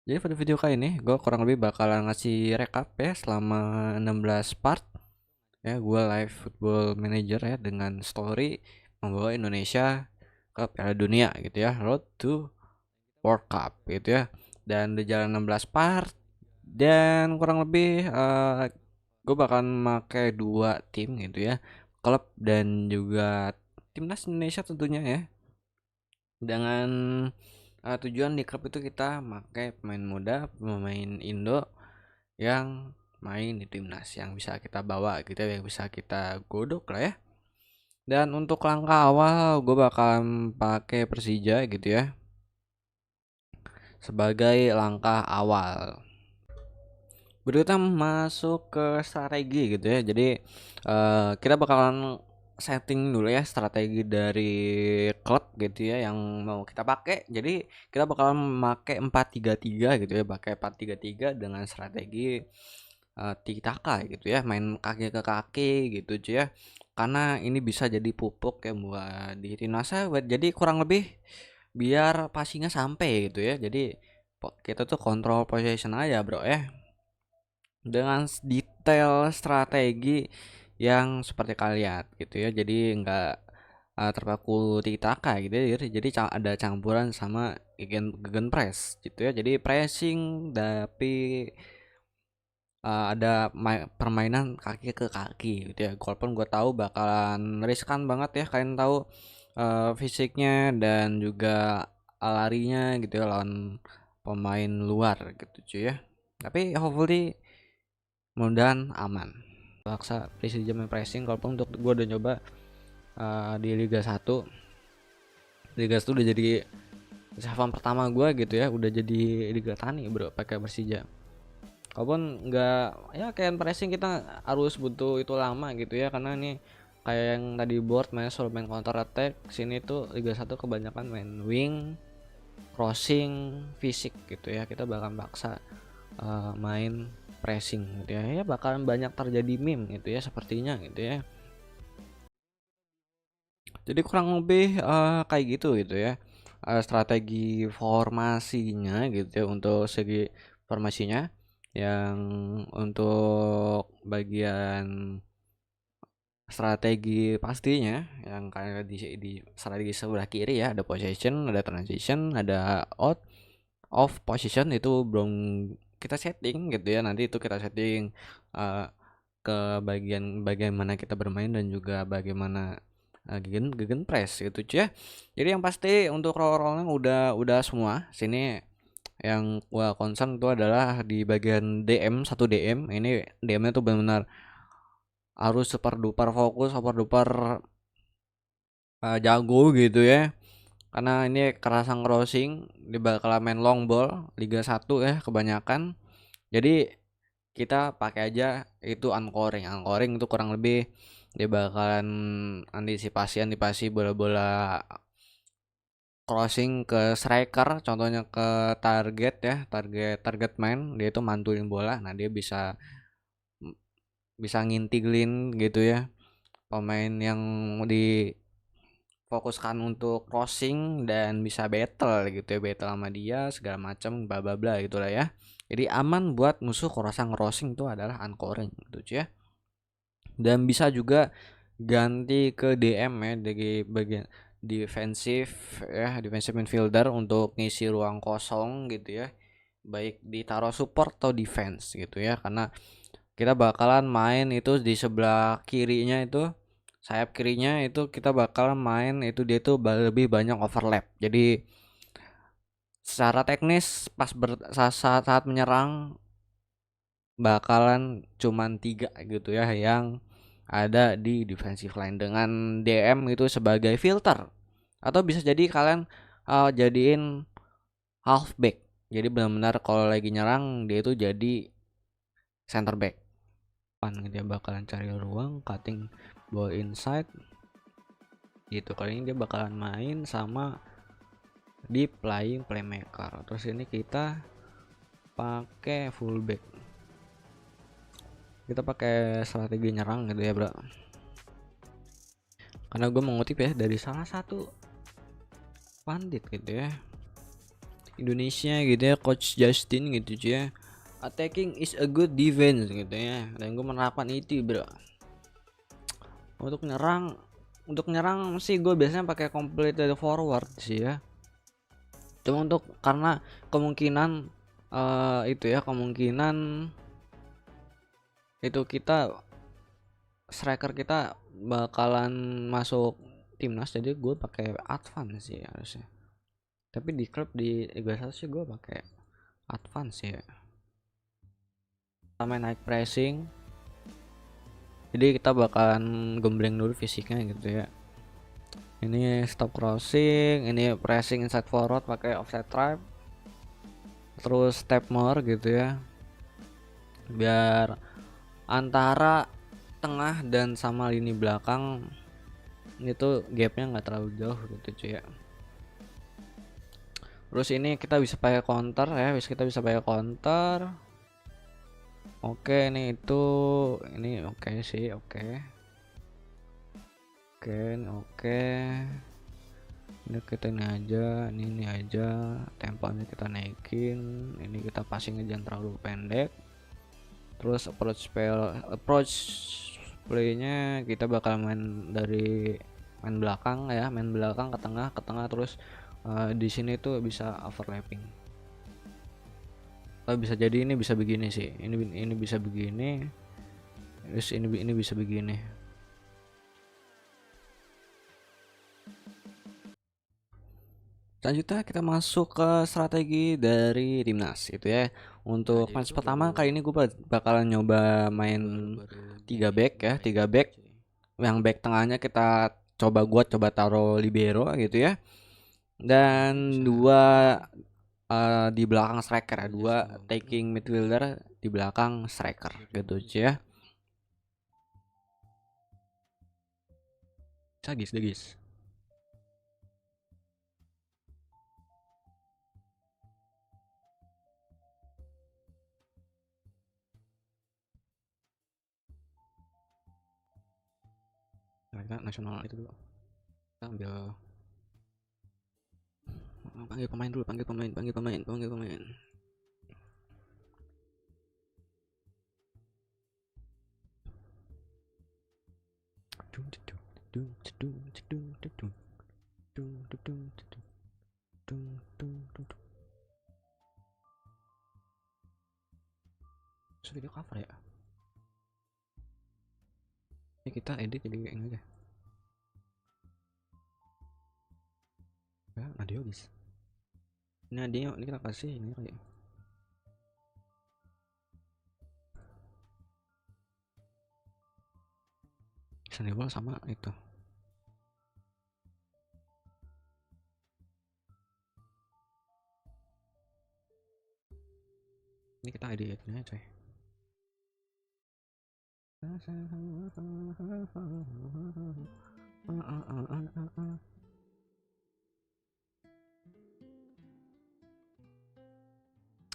Jadi pada video kali ini gue kurang lebih bakalan ngasih rekap ya selama 16 part ya gue live football manager ya dengan story membawa Indonesia ke Piala Dunia gitu ya, road to World Cup gitu ya. Dan di jalan 16 part dan kurang lebih gue bakalan pakai dua tim gitu ya, klub dan juga timnas Indonesia tentunya ya. Dengan tujuan di klub itu kita pakai pemain muda, pemain Indo yang main di timnas yang bisa kita bawa gitu ya, yang bisa kita godok lah ya. Dan untuk langkah awal gue bakalan pakai Persija gitu ya sebagai langkah awal. Berikutnya masuk ke strategi gitu ya. Jadi kita bakalan setting dulu ya strategi dari klub gitu ya yang mau kita pakai. Jadi kita bakalan memakai 4-3-3 gitu ya, pakai 4-3-3 dengan strategi tiki taka gitu ya, main kaki ke kaki gitu cuy ya. Karena ini bisa jadi pupuk ya buat di timnas jadi kurang lebih biar passingnya sampai gitu ya. Jadi kita tuh kontrol possession aja bro ya, dengan detail strategi yang seperti kalian lihat gitu ya. Jadi nggak terpaku tiki taka gitu ya. Jadi ada campuran sama gegen press gitu ya. Jadi pressing tapi ada permainan kaki ke kaki gitu ya. Walaupun gue tahu bakalan riskan banget ya, kalian tahu fisiknya dan juga larinya gitu ya lawan pemain luar gitu cuy ya. Tapi hopefully mudah-mudahan aman. Paksa Persija main pressing, walaupun untuk gue udah nyoba di Liga 1. Liga 1 udah jadi sahabat pertama gue gitu ya, udah jadi Liga Tani bro pakai Persija. Walaupun nggak ya kayak pressing kita harus butuh itu lama gitu ya, karena ini kayak yang tadi board main solo main counter attack, sini tuh Liga 1 kebanyakan main wing, crossing, fisik gitu ya. Kita bakal paksa main pressing gitu ya, bakalan banyak terjadi meme gitu ya sepertinya gitu ya. Jadi kurang lebih kayak gitu ya, strategi formasinya gitu ya untuk segi formasinya. Yang untuk bagian strategi pastinya yang kayak di strategi sebelah kiri ya, ada possession, ada transition, ada out of position, itu belum kita setting gitu ya. Nanti itu kita setting uh, ke bagian mana kita bermain dan juga bagaimana gegen press gitu cuy ya. Jadi yang pasti untuk role-nya udah semua. Sini yang gua concern itu adalah di bagian DM, satu DM. Ini DM-nya tuh benar-benar harus super duper fokus, super duper jago gitu ya. Karena ini kerasa crossing, di bakal main long ball Liga 1 ya kebanyakan. Jadi kita pakai aja itu anchoring. Anchoring itu kurang lebih dia bakalan antisipasi bola-bola crossing ke striker, contohnya ke target ya, target main, dia itu mantulin bola. Nah, dia bisa bisa ngintilin gitu ya pemain yang difokuskan untuk crossing dan bisa battle gitu ya, battle sama dia segala macam bla bla bla gitulah ya. Jadi aman buat musuh crossing itu adalah anchoring gitu ya. Dan bisa juga ganti ke DM ya, dari bagian defensif ya, defensive midfielder untuk ngisi ruang kosong gitu ya, baik ditaruh support atau defense gitu ya. Karena kita bakalan main itu di sebelah kirinya, itu sayap kirinya itu kita bakalan main itu, dia tuh lebih banyak overlap. Jadi secara teknis pas saat menyerang bakalan cuman 3 gitu ya yang ada di defensive line, dengan DM itu sebagai filter. Atau bisa jadi kalian jadiin halfback, jadi benar-benar kalau lagi nyerang dia itu jadi center back. Dia bakalan cari ruang, cutting ball inside gitu. Kali ini dia bakalan main sama di playing playmaker. Terus ini kita pakai fullback, kita pakai strategi nyerang gitu ya bro. Karena gue mengutip ya dari salah satu pandit gitu ya, Indonesia gitu ya, Coach Justin gitu ya. Attacking is a good defense gitu ya, dan gue menerapkan itu bro. Untuk nyerang sih gue biasanya pakai complete forward sih ya, cuma untuk karena kemungkinan itu ya, kemungkinan itu kita striker kita bakalan masuk timnas, jadi gue pakai advance sih harusnya. Tapi di klub di Liga 1 sih gue pakai advance ya. Sama naik pressing, jadi kita bakalan gembleng dulu fisiknya gitu ya. Ini stop crossing, ini pressing inside forward pakai offside trap, terus step more gitu ya, biar antara tengah dan sama lini belakang itu gapnya nggak terlalu jauh gitu cuy ya. Terus ini kita bisa pakai counter ya, kita bisa pakai counter. Oke, ini oke sih, oke. Oke. Ini kita ini aja, temponya kita naikin, ini kita passingnya jangan terlalu pendek. Terus approach playnya kita bakal main belakang ya, main belakang ke tengah terus di sini tuh bisa overlapping. Bisa jadi ini bisa begini sih, ini bisa begini, terus ini bisa begini. Selanjutnya kita masuk ke strategi dari timnas gitu ya. Untuk match pertama kali ini gue bakalan nyoba main 3 back ya, 3 back. Yang back tengahnya kita coba taruh libero gitu ya. Dan dua di belakang striker ya, dua taking midfielder di belakang striker gitu ya. Guys. Kita nasional itu dulu. Kita ambil panggil pemain dulu, panggil pemain. Video cover ya. Ini kita edit jadi ini aja. Ya, Nadio guys. Ini kita kasih ini kayak. Sandiwal sama itu. Ini kita edit aja coy.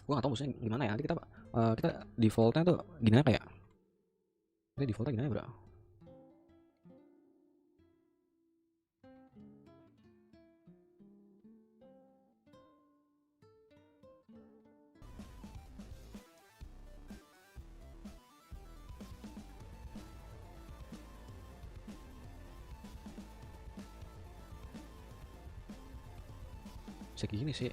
Gua nggak tahu musuhnya gimana ya, nanti kita defaultnya tuh gini apa ya, kita defaultnya gini bro. Bisa gini sih,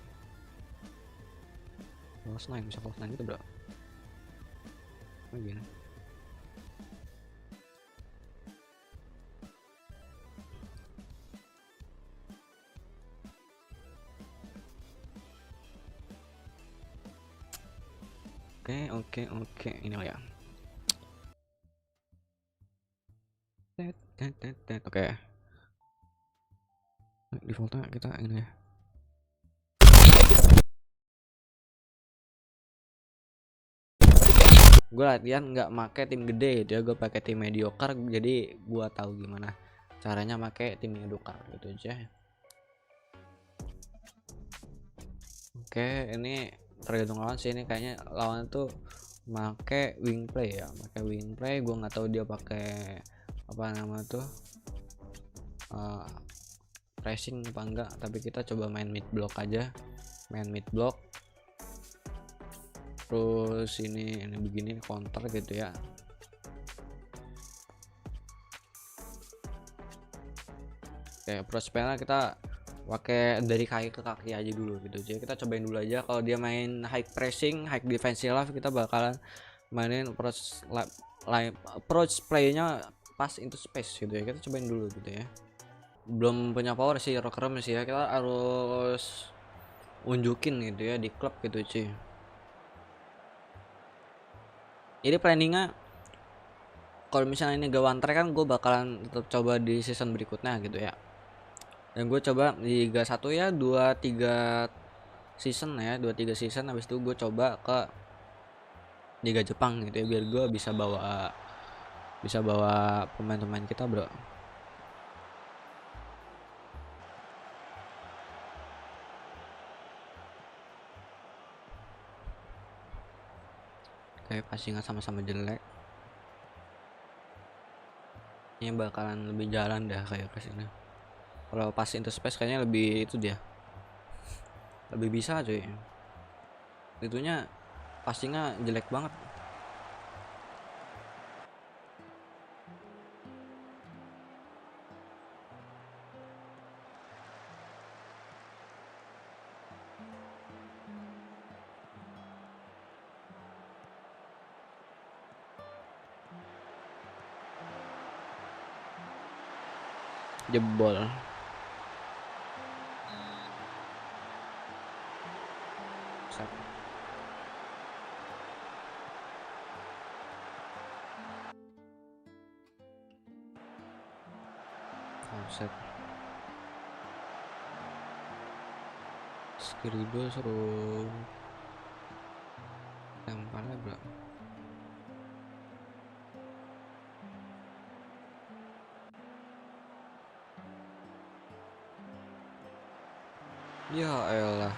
false 9 bisa false 9 gitu bro. Gini. Oke, ini lah ya. Oke. Defaultnya kita ini ya. Gue latihan nggak make tim gede gitu ya, gue pakai tim mediocre, jadi gue tahu gimana caranya make tim mediocre gitu aja. Oke, ini tergantung lawan sih, ini kayaknya lawan tuh make wing play ya, gue nggak tahu dia pakai apa nama tuh pressing apa enggak, tapi kita coba main mid block aja. main mid block, terus ini begini counter gitu ya. Oke, approach panel kita pakai dari kaki ke kaki aja dulu gitu. Jadi kita cobain dulu aja. Kalau dia main high pressing, high defensive life, kita bakalan mainin approach playnya pas into space gitu ya. Kita cobain dulu gitu ya. Belum punya power sih Rockrum sih ya. Kita harus unjukin gitu ya di klub gitu cuy. Jadi planningnya kalau misalnya ini gak one track kan gue bakalan tetap coba di season berikutnya gitu ya. Dan gue coba di Liga 1 ya 2-3 season ya, 2-3 season, habis itu gue coba ke Liga Jepang gitu ya biar gue bisa bawa pemain-pemain kita, bro. Kayak passingnya sama-sama jelek. Ini bakalan lebih jalan dah kayak ke sini. Kalau pas into space kayaknya lebih itu dia. Lebih bisa cuy. Itunya passingnya jelek banget. Jebol. Set. Set. Skribble suruh tempannya belum. Ya elah.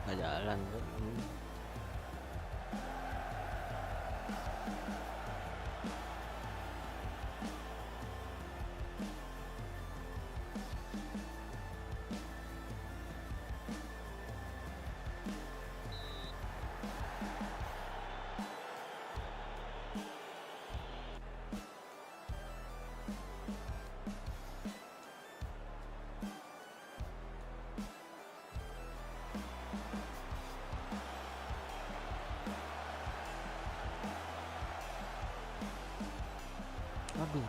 Nggak jalan bro. Aduh.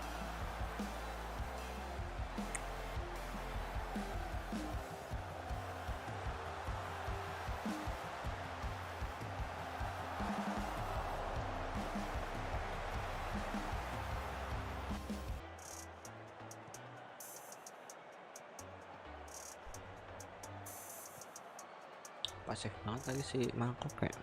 Pasif banget tadi si mangkok kayak.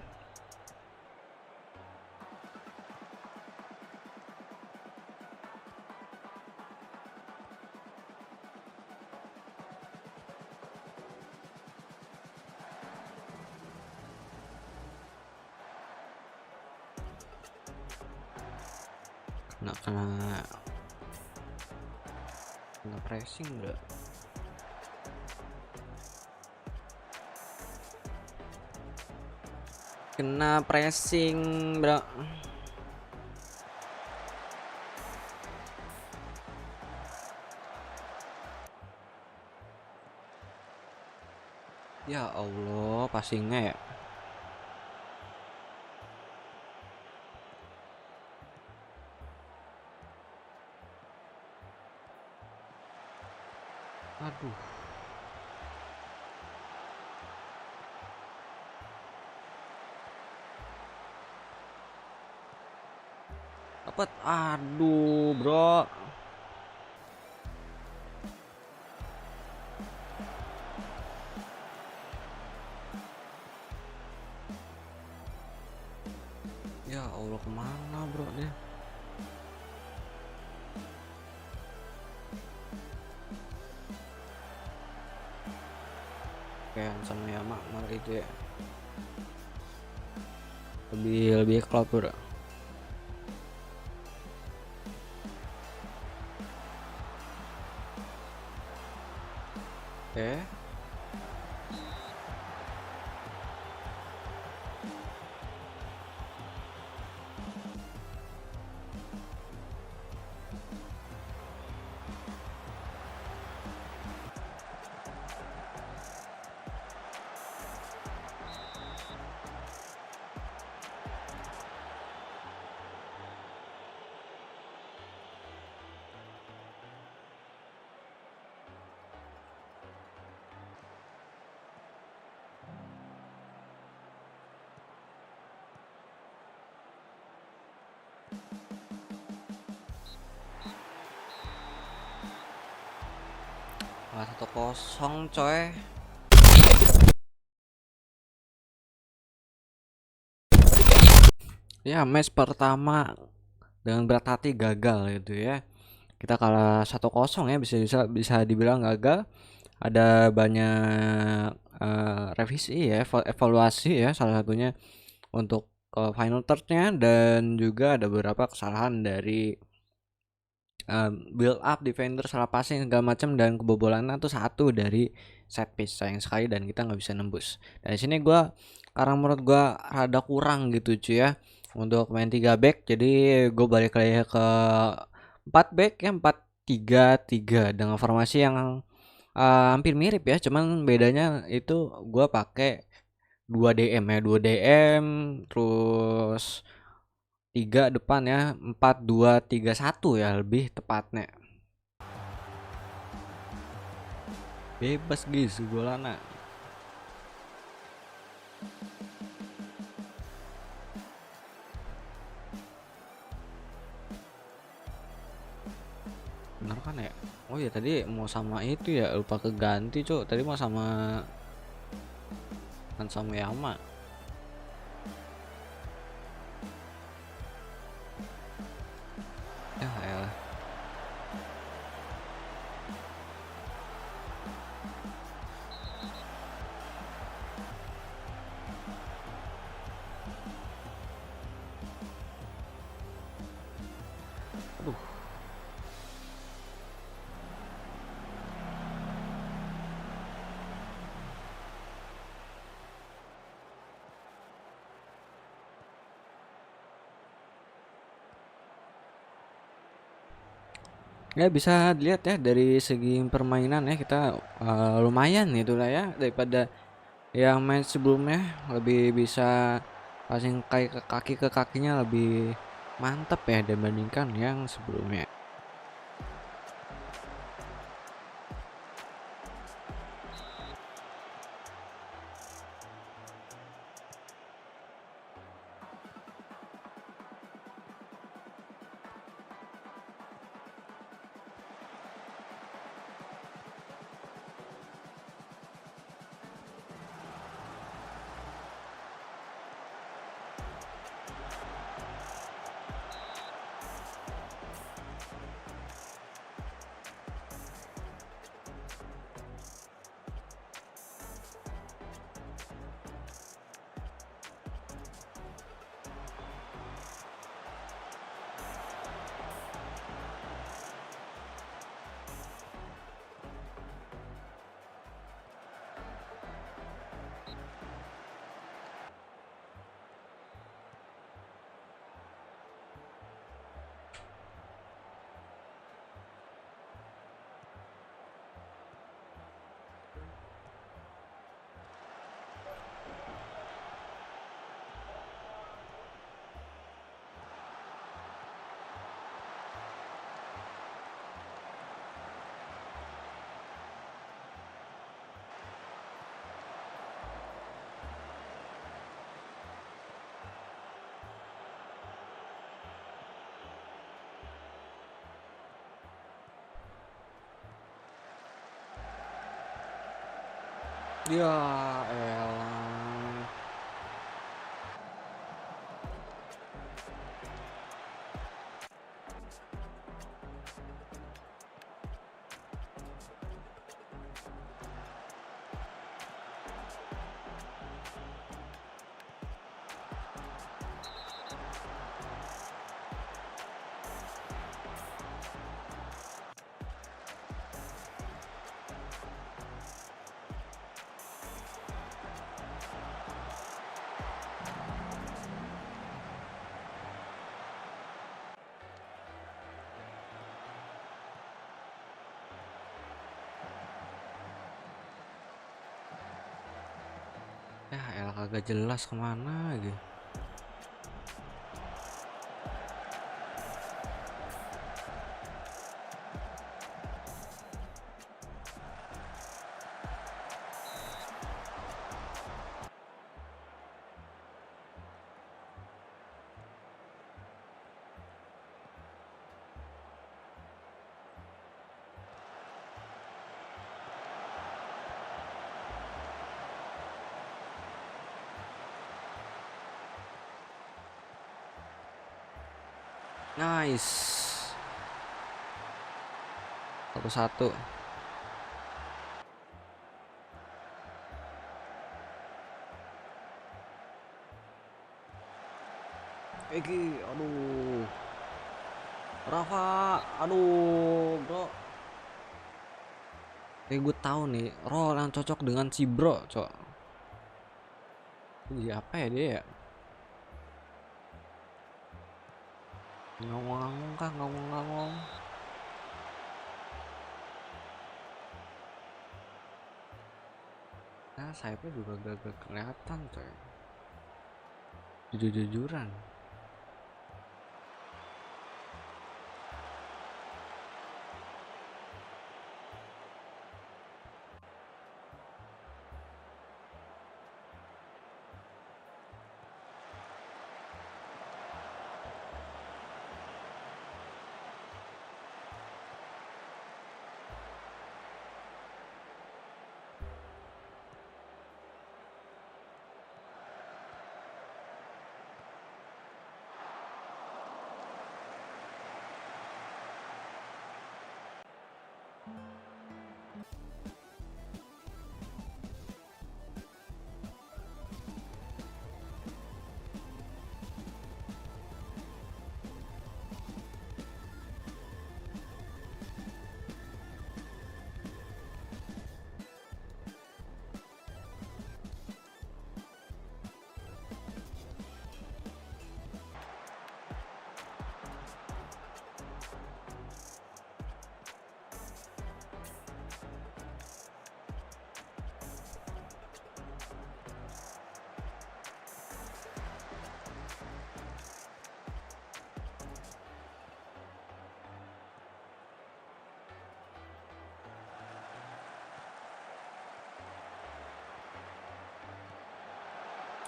kena pressing bro. Kena pressing bro. Ya Allah, passingnya ya. Dapat. Aduh, bro. Ya Allah, kemana bro dia? Kayak sama Yama malah itu ya. Lebih klop bro. Oke. Wah, 1-0 coy. Ya, match pertama dengan berat hati gagal gitu ya. Kita kalah 1-0 ya, bisa dibilang gagal. Ada banyak revisi ya, evaluasi ya, salah satunya untuk final third-nya, dan juga ada beberapa kesalahan dari build up defender, salah passing segala macam, dan kebobolannya tuh satu dari set piece, sayang sekali, dan kita nggak bisa nembus. Dan di sini gua, karena menurut gua rada kurang gitu cuy ya untuk main 3 back, jadi gue balik lagi ke 4 back ya, 4-3-3 dengan formasi yang hampir mirip ya, cuman bedanya itu gua pakai 2 DM ya, 2 DM, terus 3 depan ya, 4-2-3-1 ya lebih tepatnya. Bebas guys golana. Bener kan ya? Oh ya, tadi mau sama itu ya, lupa keganti cuk. Tadi mau sama Yama. Ya elah. Aduh. Ya bisa dilihat ya dari segi permainan ya, kita lumayan itulah ya, daripada yang main sebelumnya. Lebih bisa passing kaki ke kakinya lebih mantep ya dibandingkan yang sebelumnya. Ya elah. Ya elah kagak jelas kemana gitu. Nice. 1-1. Egi, aduh. Rafa, aduh, bro. Gue tahu nih, role yang cocok dengan si bro, cok. Jadi apa ya dia ya? Ngomong-ngomong kah, ngomong-ngomong. Nah, sayapnya juga gak kelihatan, coy. Jujur-jujuran.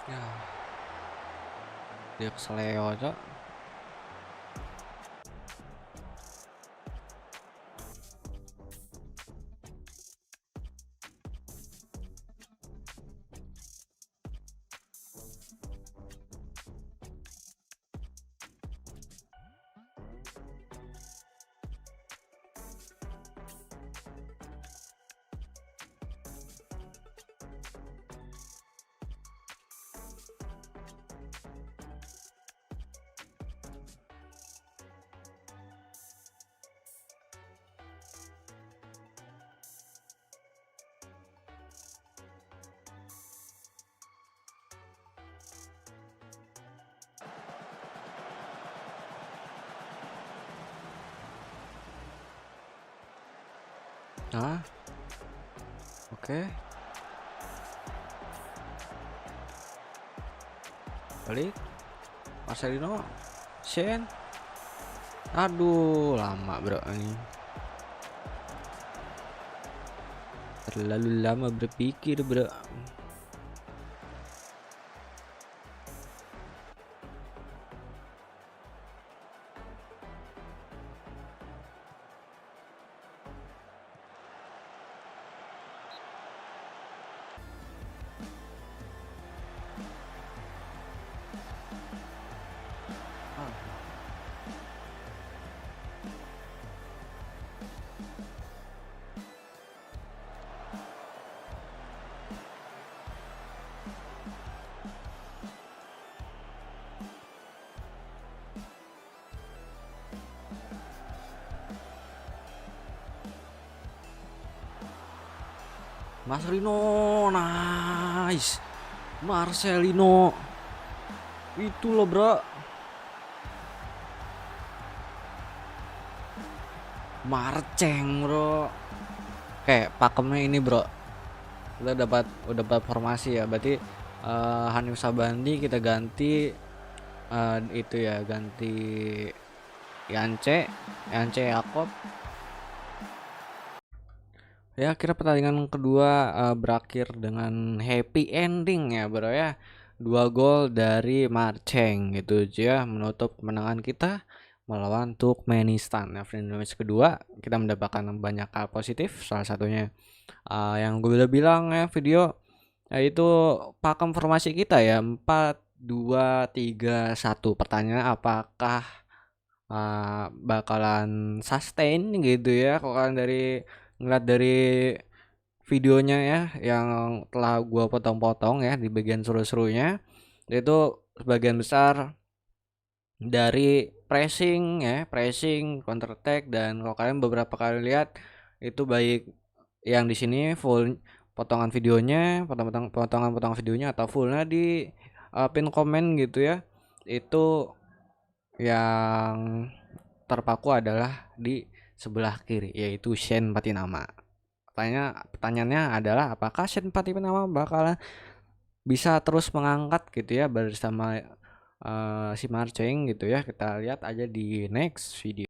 Ya, dia keseleo, cok. Nah, oke. Balik. Marcelino. Shen. Aduh, lama bro ini. Terlalu lama berpikir bro. Marcelino, nice. Marcelino. Itu loh, bro. Marceng, bro. Oke, pakemnya ini, bro. Udah dapat formasi ya. Berarti Hanif Sabandi kita ganti itu ya, ganti Yance Yakob. Ya, kira pertandingan kedua berakhir dengan happy ending ya, bro ya. 2 gol dari Marceng gitu aja menutup kemenangan kita melawan Turkmenistan. Ya, final match kedua kita mendapatkan banyak hal positif, salah satunya yang gue udah bilang ya video, yaitu pakem formasi kita ya 4-2-3-1. Pertanyaannya apakah bakalan sustain gitu ya, kalau kalian ngeliat dari videonya ya yang telah gua potong-potong ya di bagian seru-serunya, itu sebagian besar dari pressing ya, pressing, counter attack, dan kalau kalian beberapa kali lihat itu baik yang di sini full potongan videonya, potongan videonya atau fullnya di pin komen gitu ya. Itu yang terpaku adalah di sebelah kiri yaitu Shen Patinama. Pertanyaannya adalah apakah Shen Patinama bakal bisa terus mengangkat gitu ya bersama si Marcheng gitu ya. Kita lihat aja di next video.